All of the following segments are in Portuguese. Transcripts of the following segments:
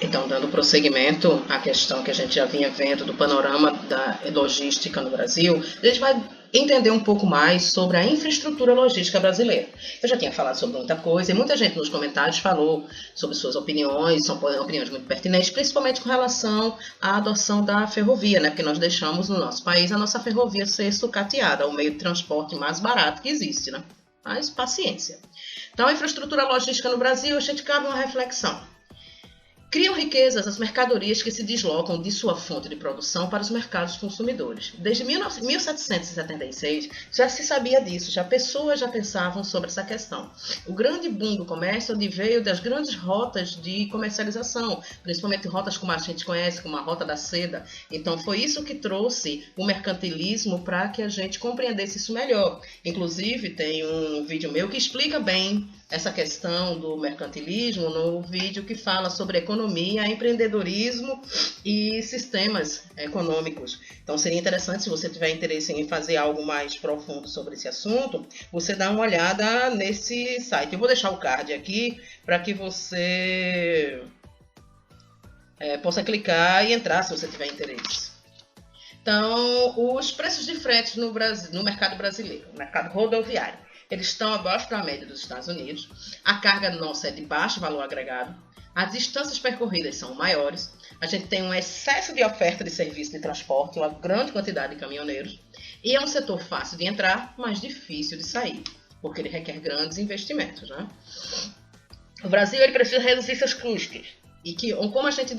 Então, dando prosseguimento à questão que a gente já vinha vendo do panorama da logística no Brasil, a gente vai entender um pouco mais sobre a infraestrutura logística brasileira. Eu já tinha falado sobre muita coisa e muita gente nos comentários falou sobre suas opiniões, são opiniões muito pertinentes, principalmente com relação à adoção da ferrovia, né? Porque nós deixamos no nosso país a nossa ferrovia ser sucateada, o meio de transporte mais barato que existe, né? Mas paciência. Então, a infraestrutura logística no Brasil, a gente cabe uma reflexão. Criam riquezas as mercadorias que se deslocam de sua fonte de produção para os mercados consumidores. Desde 1776 já se sabia disso, pessoas já pensavam sobre essa questão. O grande boom do comércio veio das grandes rotas de comercialização, principalmente rotas como a gente conhece, como a Rota da Seda. Então foi isso que trouxe o mercantilismo para que a gente compreendesse isso melhor. Inclusive tem um vídeo meu que explica bem essa questão do mercantilismo no vídeo que fala sobre economia, empreendedorismo e sistemas econômicos. Então seria interessante, se você tiver interesse em fazer algo mais profundo sobre esse assunto, você dá uma olhada nesse site. Eu vou deixar o card aqui para que você possa clicar e entrar se você tiver interesse. Então, os preços de fretes no Brasil, no mercado brasileiro, no mercado rodoviário, eles estão abaixo da média dos Estados Unidos, a carga nossa é de baixo valor agregado, as distâncias percorridas são maiores, a gente tem um excesso de oferta de serviço de transporte, uma grande quantidade de caminhoneiros, e é um setor fácil de entrar, mas difícil de sair, porque ele requer grandes investimentos, né? O Brasil ele precisa reduzir seus custos. E como a gente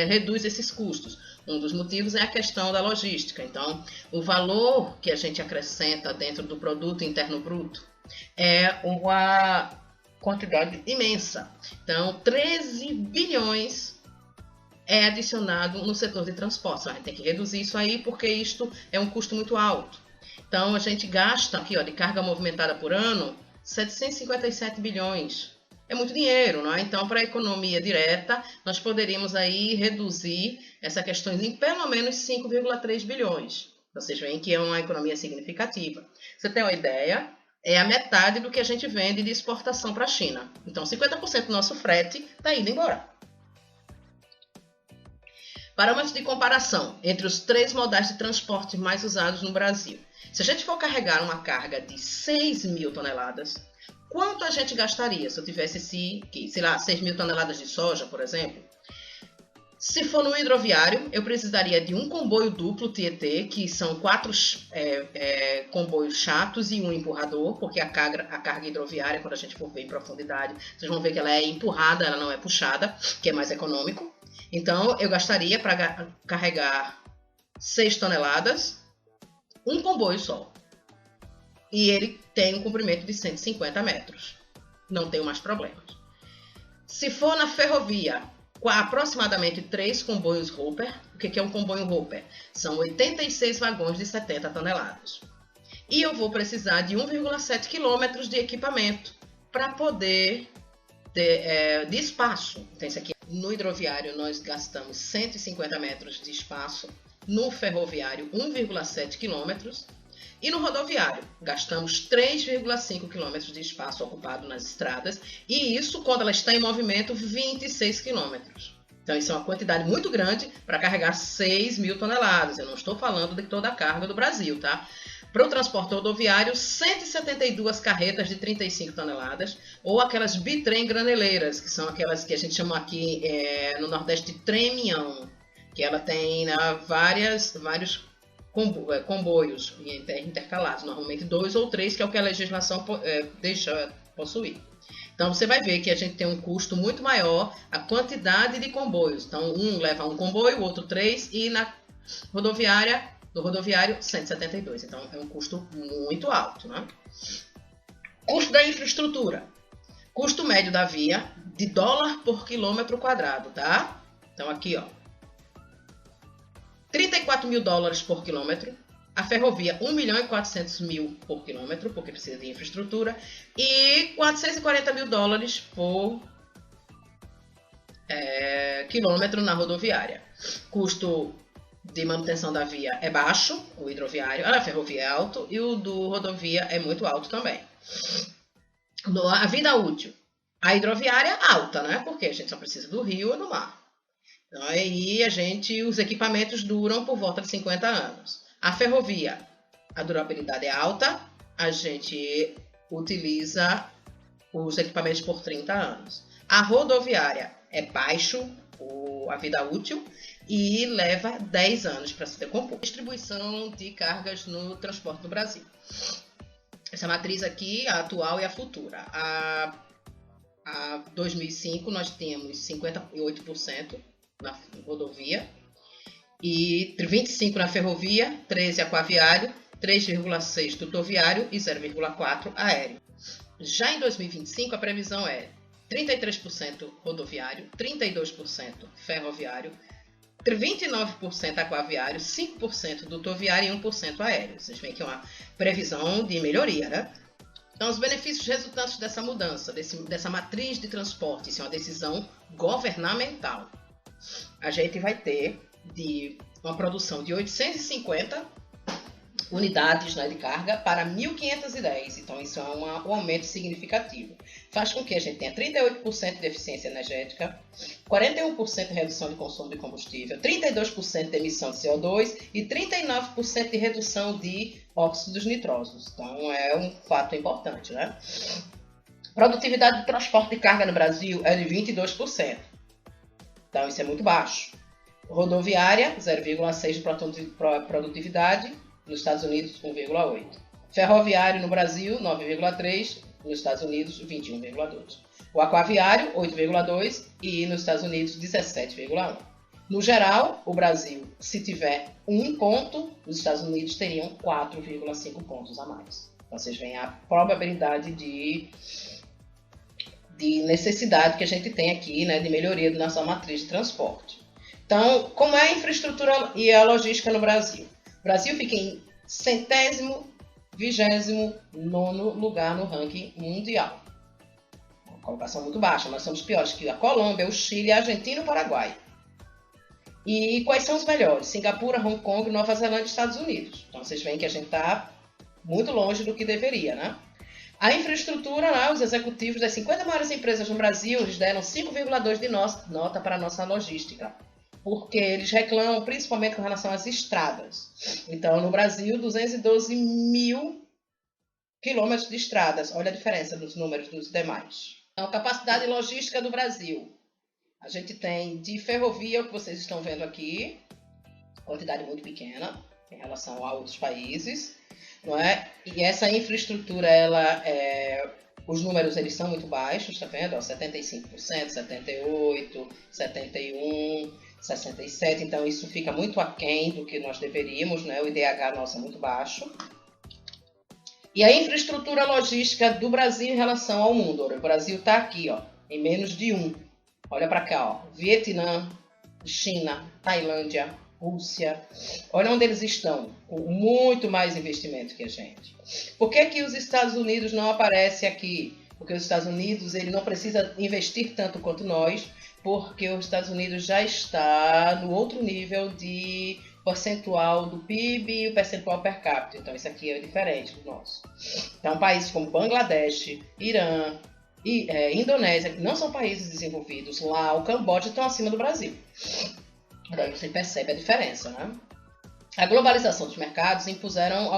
reduz esses custos? Um dos motivos é a questão da logística. Então, o valor que a gente acrescenta dentro do produto interno bruto é uma quantidade imensa. Então, 13 bilhões é adicionado no setor de transporte. A gente tem que reduzir isso aí porque isto é um custo muito alto. Então, a gente gasta aqui, de carga movimentada por ano, 757 bilhões. É muito dinheiro, não é? Então, para a economia direta, nós poderíamos aí reduzir essa questão em pelo menos 5,3 bilhões. Vocês veem que é uma economia significativa. Você tem uma ideia? É a metade do que a gente vende de exportação para a China. Então, 50% do nosso frete está indo embora. Parâmetros de comparação entre os 3 modais de transporte mais usados no Brasil. Se a gente for carregar uma carga de 6 mil toneladas, quanto a gente gastaria se eu tivesse 6 mil toneladas de soja, por exemplo? Se for no hidroviário, eu precisaria de um comboio duplo Tietê, que são 4 comboios chatos e um empurrador, porque a carga hidroviária, quando a gente for ver em profundidade, vocês vão ver que ela é empurrada, ela não é puxada, que é mais econômico. Então, eu gastaria para carregar 6 toneladas, um comboio só. E ele tem um comprimento de 150 metros. Não tenho mais problemas. Se for na ferrovia, com aproximadamente 3 comboios Hopper, o que é um comboio Hopper? São 86 vagões de 70 toneladas. E eu vou precisar de 1,7 km de equipamento para poder de espaço. Então, isso aqui, no hidroviário, nós gastamos 150 metros de espaço. No ferroviário, 1,7 km. E no rodoviário, gastamos 3,5 km de espaço ocupado nas estradas, e isso, quando ela está em movimento, 26 km. Então, isso é uma quantidade muito grande para carregar 6 mil toneladas. Eu não estou falando de toda a carga do Brasil, tá? Para o transporte rodoviário, 172 carretas de 35 toneladas, ou aquelas bitrem graneleiras, que são aquelas que a gente chama aqui no Nordeste de trem-minhão, que ela tem vários comboios intercalados, normalmente 2 ou 3, que é o que a legislação deixa possuir. Então você vai ver que a gente tem um custo muito maior, a quantidade de comboios. Então um leva um comboio, o outro 3, e no rodoviário 172. Então é um custo muito alto, né? Custo da infraestrutura. Custo médio da via de dólar por quilômetro quadrado, tá? Então aqui, ó. 34 mil dólares por quilômetro, a ferrovia 1.400.000 por quilômetro, porque precisa de infraestrutura, e 440 mil dólares por quilômetro na rodoviária. Custo de manutenção da via é baixo, o hidroviário, a ferrovia é alto, e o do rodovia é muito alto também. A vida útil. A hidroviária alta, né? Porque a gente só precisa do rio ou do mar. Então, aí os equipamentos duram por volta de 50 anos. A ferrovia, a durabilidade é alta, a gente utiliza os equipamentos por 30 anos. A rodoviária é baixo a vida útil e leva 10 anos para se decompor. Distribuição de cargas no transporte no Brasil. Essa matriz aqui, a atual e a futura. A 2005 nós temos 58% na rodovia e 25% na ferrovia, 13% aquaviário, 3,6% dutoviário e 0,4% aéreo. Já em 2025 a previsão é 33% rodoviário, 32% ferroviário, 29% aquaviário, 5% dutoviário e 1% aéreo. Vocês veem que é uma previsão de melhoria, né? Então, os benefícios resultantes dessa mudança, dessa matriz de transporte, isso é uma decisão governamental. A gente vai ter uma produção de 850 unidades, né, de carga para 1.510. Então, isso é um aumento significativo. Faz com que a gente tenha 38% de eficiência energética, 41% de redução de consumo de combustível, 32% de emissão de CO2 e 39% de redução de óxidos nitrosos. Então, é um fato importante, né? Produtividade do transporte de carga no Brasil é de 22%. Então, isso é muito baixo. Rodoviária, 0,6% de produtividade. Nos Estados Unidos, 1,8%. Ferroviário no Brasil, 9,3%. Nos Estados Unidos, 21,2%. O aquaviário, 8,2%. E nos Estados Unidos, 17,1%. No geral, o Brasil, se tiver 1 ponto, os Estados Unidos teriam 4,5 pontos a mais. Então, vocês veem a probabilidade de necessidade que a gente tem aqui, né, de melhoria da nossa matriz de transporte. Então, como é a infraestrutura e a logística no Brasil? O Brasil fica em 129º lugar no ranking mundial. Uma colocação muito baixa. Nós somos piores que a Colômbia, o Chile, a Argentina e o Paraguai. E quais são os melhores? Singapura, Hong Kong, Nova Zelândia e Estados Unidos. Então vocês veem que a gente está muito longe do que deveria, né? A infraestrutura, né, os executivos das 50 maiores empresas no Brasil, eles deram 5,2 de nota para a nossa logística. Porque eles reclamam principalmente com relação às estradas. Então, no Brasil, 212 mil quilômetros de estradas. Olha a diferença dos números dos demais. Então, capacidade logística do Brasil. A gente tem de ferrovia, o que vocês estão vendo aqui, quantidade muito pequena em relação a outros países, não é? E essa infraestrutura, os números eles são muito baixos, tá vendo? 75%, 78%, 71%, 67%, então isso fica muito aquém do que nós deveríamos, né? O IDH nosso é muito baixo. E a infraestrutura logística do Brasil em relação ao mundo. O Brasil está aqui, ó, em menos de 1. Olha para cá, ó, Vietnã, China, Tailândia, Rússia. Olha onde eles estão, com muito mais investimento que a gente. Por que os Estados Unidos não aparecem aqui? Porque os Estados Unidos ele não precisa investir tanto quanto nós, porque os Estados Unidos já está no outro nível de percentual do PIB e o percentual per capita. Então, isso aqui é diferente do nosso. Então, países como Bangladesh, Irã e Indonésia, que não são países desenvolvidos, lá o Camboja estão acima do Brasil. Daí você percebe a diferença, né? A globalização dos mercados impuseram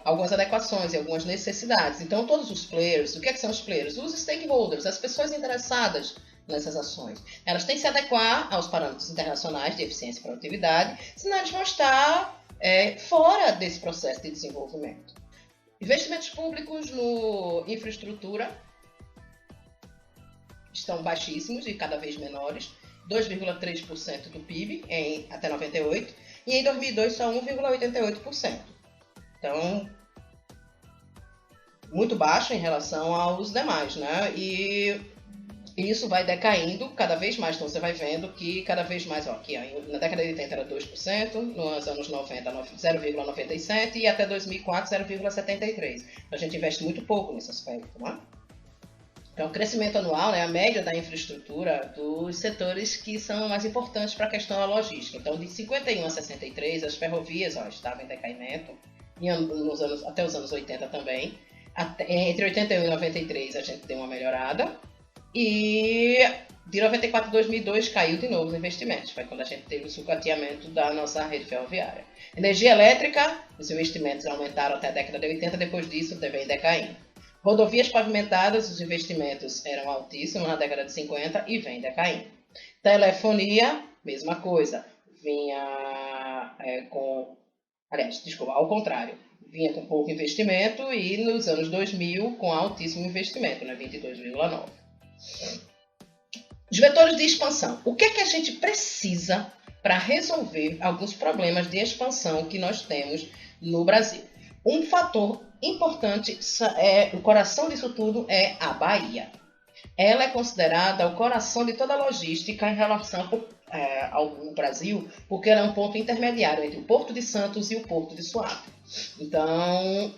algumas adequações e algumas necessidades. Então, todos os players, o que são os players? Os stakeholders, as pessoas interessadas nessas ações. Elas têm que se adequar aos parâmetros internacionais de eficiência e produtividade, senão eles vão estar fora desse processo de desenvolvimento. Investimentos públicos no infraestrutura estão baixíssimos e cada vez menores, 2,3% do PIB até 98, e em 2002 só 1,88%. Então, muito baixo em relação aos demais, né? E isso vai decaindo cada vez mais. Então, você vai vendo que cada vez mais, ó, aqui, ó, na década de 80 era 2%, nos anos 90, 0,97% e até 2004, 0,73%. A gente investe muito pouco nesse aspecto, né? Então, o crescimento anual, né, a média da infraestrutura dos setores que são mais importantes para a questão da logística. Então, de 51 a 63, as ferrovias estavam em decaimento, até os anos 80 também. Entre 81 e 93 a gente deu uma melhorada. E de 94 a 2002 caiu de novo os investimentos. Foi quando a gente teve o sucateamento da nossa rede ferroviária. Energia elétrica, os investimentos aumentaram até a década de 80, depois disso vem decaindo. Rodovias pavimentadas, os investimentos eram altíssimos na década de 50 e vem decaindo. Telefonia, mesma coisa. Vinha ao contrário. Vinha com pouco investimento e nos anos 2000 com altíssimo investimento, né? 22,9. Os vetores de expansão. O que é que a gente precisa para resolver alguns problemas de expansão que nós temos no Brasil? Um fator importante, o coração disso tudo é a Bahia. Ela é considerada o coração de toda a logística em relação ao Brasil, porque ela é um ponto intermediário entre o Porto de Santos e o Porto de Suape. Então,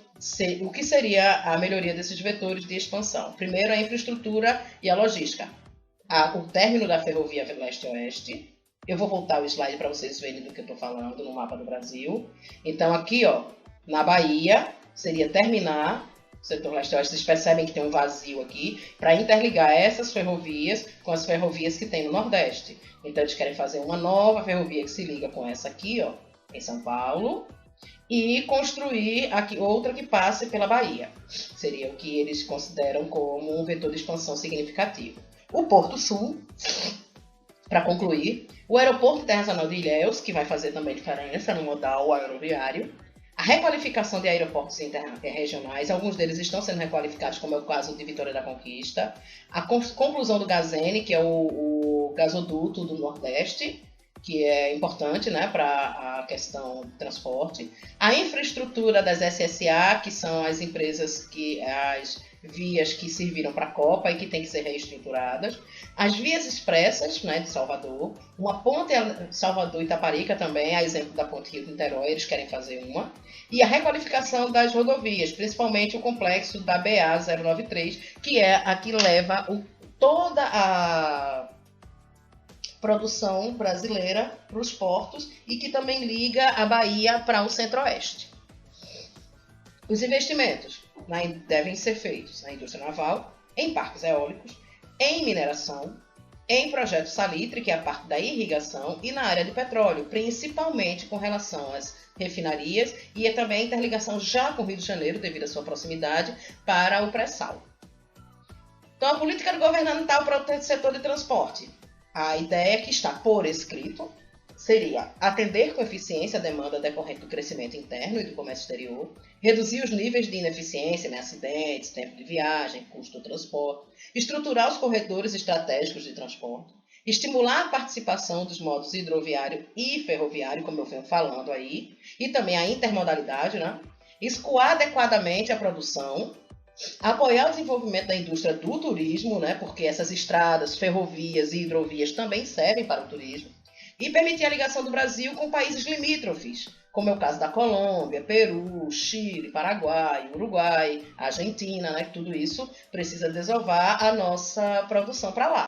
o que seria a melhoria desses vetores de expansão? Primeiro, a infraestrutura e a logística. O término da ferrovia leste-oeste. Eu vou voltar o slide para vocês verem do que eu estou falando no mapa do Brasil. Então, aqui, na Bahia, seria terminar o setor leste-oeste. Vocês percebem que tem um vazio aqui para interligar essas ferrovias com as ferrovias que tem no Nordeste. Então, eles querem fazer uma nova ferrovia que se liga com essa aqui, em São Paulo, e construir aqui outra que passe pela Bahia. Seria o que eles consideram como um vetor de expansão significativo. O Porto Sul, para concluir, o Aeroporto Internacional de Ilhéus, que vai fazer também diferença no modal aeroviário, a requalificação de aeroportos regionais, alguns deles estão sendo requalificados, como é o caso de Vitória da Conquista, a conclusão do Gazene, que é o gasoduto do Nordeste, que é importante, né, para a questão do transporte, a infraestrutura das SSA, que são as empresas as vias que serviram para a Copa e que têm que ser reestruturadas, as vias expressas, né, de Salvador, uma ponte Salvador-Itaparica também, a exemplo da ponte Rio-Niterói, eles querem fazer uma, e a requalificação das rodovias, principalmente o complexo da BA-093, que é a que leva toda a produção brasileira para os portos e que também liga a Bahia para o centro-oeste. Os investimentos devem ser feitos na indústria naval, em parques eólicos, em mineração, em projeto salitre, que é a parte da irrigação, e na área de petróleo, principalmente com relação às refinarias e também a interligação já com o Rio de Janeiro, devido à sua proximidade, para o pré-sal. Então, a política governamental para o setor de transporte. A ideia que está por escrito seria atender com eficiência a demanda decorrente do crescimento interno e do comércio exterior, reduzir os níveis de ineficiência, acidentes, tempo de viagem, custo do transporte, estruturar os corredores estratégicos de transporte, estimular a participação dos modos hidroviário e ferroviário, como eu venho falando aí, e também a intermodalidade, escoar adequadamente a produção, apoiar o desenvolvimento da indústria do turismo, porque essas estradas, ferrovias e hidrovias também servem para o turismo, e permitir a ligação do Brasil com países limítrofes, como é o caso da Colômbia, Peru, Chile, Paraguai, Uruguai, Argentina, que tudo isso precisa desovar a nossa produção para lá.